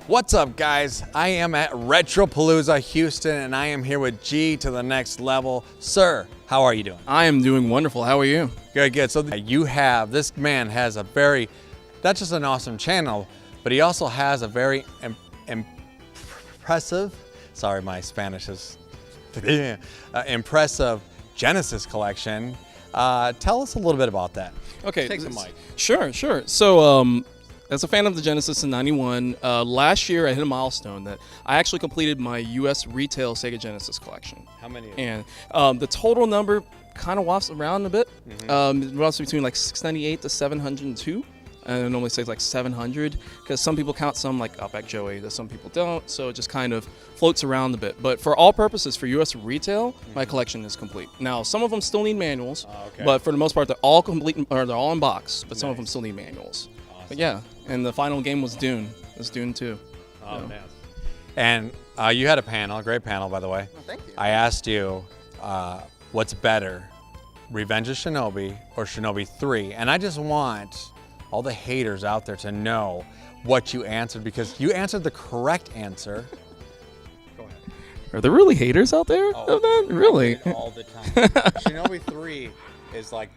What's up, guys? I am at Retropalooza, Houston, and I am here with G to the next level. Sir, how are you doing? I am doing wonderful. How are you? Good, good. So this man has a very, not just an awesome channel, but he also has a very impressive, sorry, my Spanish is, impressive Genesis collection. Tell us a little bit about that. Okay. Take the mic. Sure. So, as a fan of the Genesis in '91, last year I hit a milestone that I actually completed my U.S. retail Sega Genesis collection. How many? And the total number kind of wafts around a bit. It wafts between like 698 to 702. And it normally says like 700 because some people count some like Outback Joey, that some people don't. So it just kind of floats around a bit. But for all purposes, for U.S. retail, my collection is complete. Now, some of them still need manuals, but for the most part, they're all complete, or they're all in box. But some of them still need manuals. Awesome. But yeah, and the final game was Dune. It was Dune 2. Oh, man. And you had a panel, a great panel, by the way. Oh, thank you. I asked you, what's better, Revenge of Shinobi or Shinobi 3? And I just want all the haters out there to know what you answered, because you answered the correct answer. Go ahead. Are there really haters out there of that? Really? All the time. Shinobi 3 is like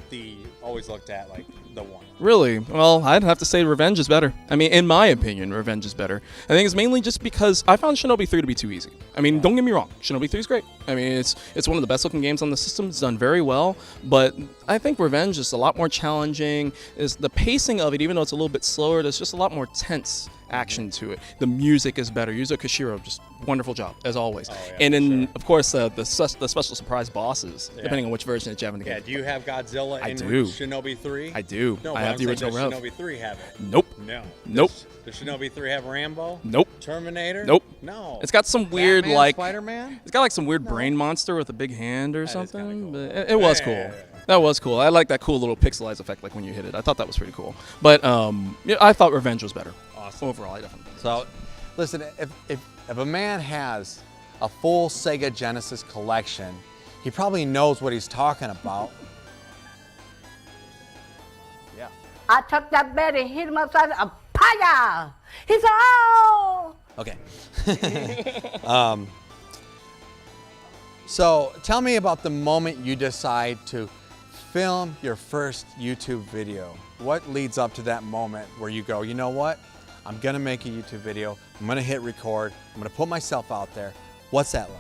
always looked at like the one. Really? Well, I'd have to say Revenge is better. I mean, in my opinion, Revenge is better. I think it's mainly just because I found Shinobi 3 to be too easy. I mean, don't get me wrong, Shinobi 3 is great. I mean, it's one of the best looking games on the system. It's done very well, but I think Revenge is a lot more challenging. Is the pacing of it, even though it's a little bit slower, there's just a lot more tense action to it. The music is better. Yuzo Koshiro, just wonderful job as always. And then of course the special surprise bosses, depending on which version that you have in the game. Yeah, do you have Godzilla in Shinobi 3? I do. No, I have the original Does Rev. Shinobi 3 have it? Nope. No. Nope. Does Shinobi 3 have Rambo? Nope. Terminator? Nope. No. It's got some weird Batman, like Spider-Man? It's got like some weird brain monster with a big hand or something. Cool. But it was cool. That was cool. I like that cool little pixelized effect, like when you hit it. I thought that was pretty cool. But yeah, I thought Revenge was better. Awesome. Overall, I definitely. So, listen, if a man has a full Sega Genesis collection, he probably knows what he's talking about. Yeah. I took that bed and hit him upside a paya. He said, "Oh." Okay. So tell me about the moment you decide to film your first YouTube video. What leads up to that moment where you go, you know what? I'm gonna make a YouTube video. I'm gonna hit record. I'm gonna put myself out there. What's that like?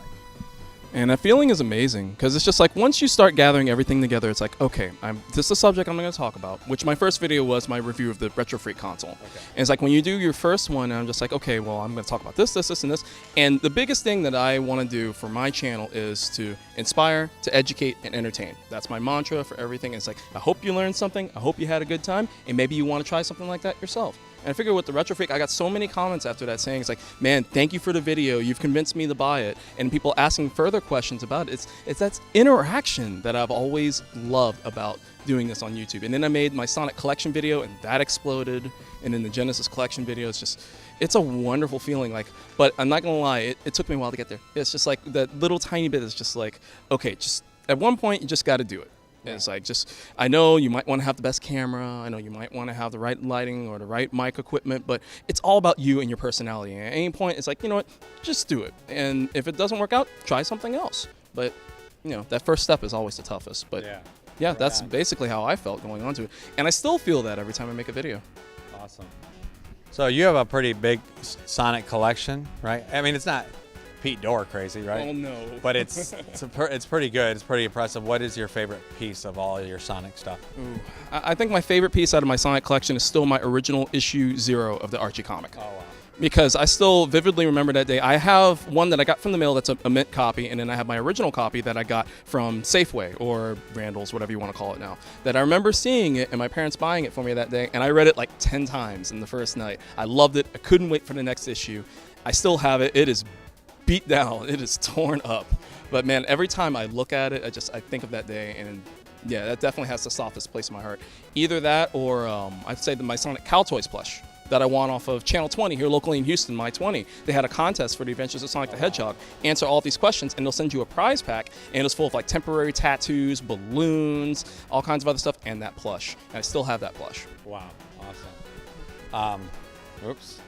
And that feeling is amazing because it's just like once you start gathering everything together, it's like, okay, this is the subject I'm going to talk about, which my first video was my review of the Retro Freak console. Okay. And it's like when you do your first one, I'm just like, okay, well, I'm going to talk about this, and this. And the biggest thing that I want to do for my channel is to inspire, to educate, and entertain. That's my mantra for everything. It's like, I hope you learned something. I hope you had a good time. And maybe you want to try something like that yourself. And I figure with the Retro Freak, I got so many comments after that saying, it's like, man, thank you for the video. You've convinced me to buy it. And people asking further questions about it. It's that interaction that I've always loved about doing this on YouTube. And then I made my Sonic collection video and that exploded. And then the Genesis collection video, it's a wonderful feeling. Like, but I'm not going to lie, it took me a while to get there. It's just like that little tiny bit is just like, okay, just at one point, you just got to do it. It's like I know you might want to have the best camera. I know you might want to have the right lighting or the right mic equipment, but it's all about you and your personality. And at any point, it's like, you know what, just do it. And if it doesn't work out, try something else. But, you know, that first step is always the toughest. But yeah, that's basically how I felt going on to it. And I still feel that every time I make a video. Awesome. So you have a pretty big Sonic collection, right? I mean, it's not Pete Dorr crazy, right? Oh no! But it's pretty good. It's pretty impressive. What is your favorite piece of all of your Sonic stuff? Ooh. I think my favorite piece out of my Sonic collection is still my original issue 0 of the Archie comic. Oh wow! Because I still vividly remember that day. I have one that I got from the mail that's a mint copy, and then I have my original copy that I got from Safeway or Randall's, whatever you want to call it now. That I remember seeing it and my parents buying it for me that day, and I read it like 10 times in the first night. I loved it. I couldn't wait for the next issue. I still have it. It is beat down. It is torn up. But man, every time I look at it, I think of that day, and yeah, that definitely has the softest place in my heart. Either that or I'd say my Sonic Cow Toys plush that I won off of Channel 20 here locally in Houston, My 20. They had a contest for the Adventures of Sonic the Hedgehog. Answer all these questions, and they'll send you a prize pack, and it's full of like temporary tattoos, balloons, all kinds of other stuff, and that plush. And I still have that plush. Wow, awesome. Oops.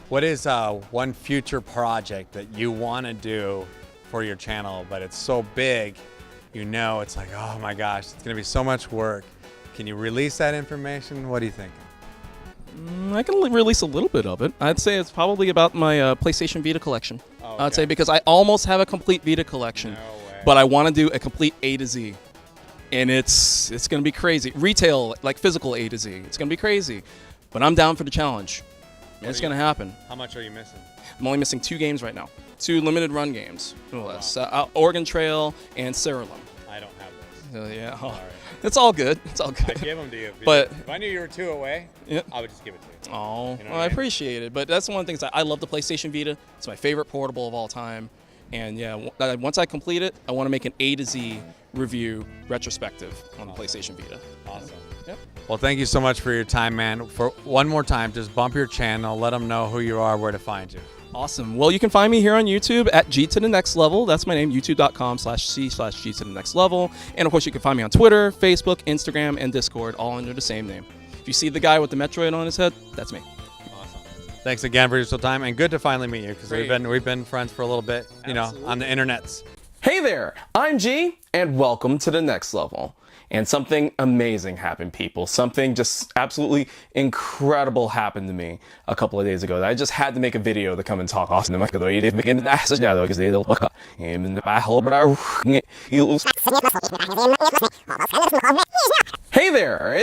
What is one future project that you want to do for your channel, but it's so big, you know, it's like, oh my gosh, it's going to be so much work. Can you release that information? What do you think? I can release a little bit of it. I'd say it's probably about my PlayStation Vita collection. Oh, okay. I'd say because I almost have a complete Vita collection, No way. but I want to do a complete A to Z, and it's going to be crazy. Retail, like physical A to Z, it's going to be crazy, but I'm down for the challenge. It's going to happen. How much are you missing? I'm only missing 2 games right now, 2 limited run games, no less. Oregon Trail and Cerulean. I don't have those. Yeah, All right. it's all good. It's all I'd good. give them to you. But- if I knew you were 2 away, Yeah. I would just give it to you. Oh, You know well, what I I mean? appreciate it, but that's one of the things I love the PlayStation Vita. It's my favorite portable of all time, and yeah, once I complete it, I want to make an A to Z review retrospective on the PlayStation Vita. Awesome. Yep. Well, thank you so much for your time, man. For one more time, just bump your channel, let them know who you are, where to find you. Awesome. Well, you can find me here on YouTube at G to the Next Level. That's my name, youtube.com/C/G to the Next Level. And of course, you can find me on Twitter, Facebook, Instagram, and Discord, all under the same name. If you see the guy with the Metroid on his head, that's me. Awesome. Thanks again for your time, and good to finally meet you because Great. we've been friends for a little bit, you know, on the internets. Hey there, I'm G, and welcome to the next level. And something amazing happened, people. Something just absolutely incredible happened to me a couple of days ago. I just had to make a video to come and talk. Hey there,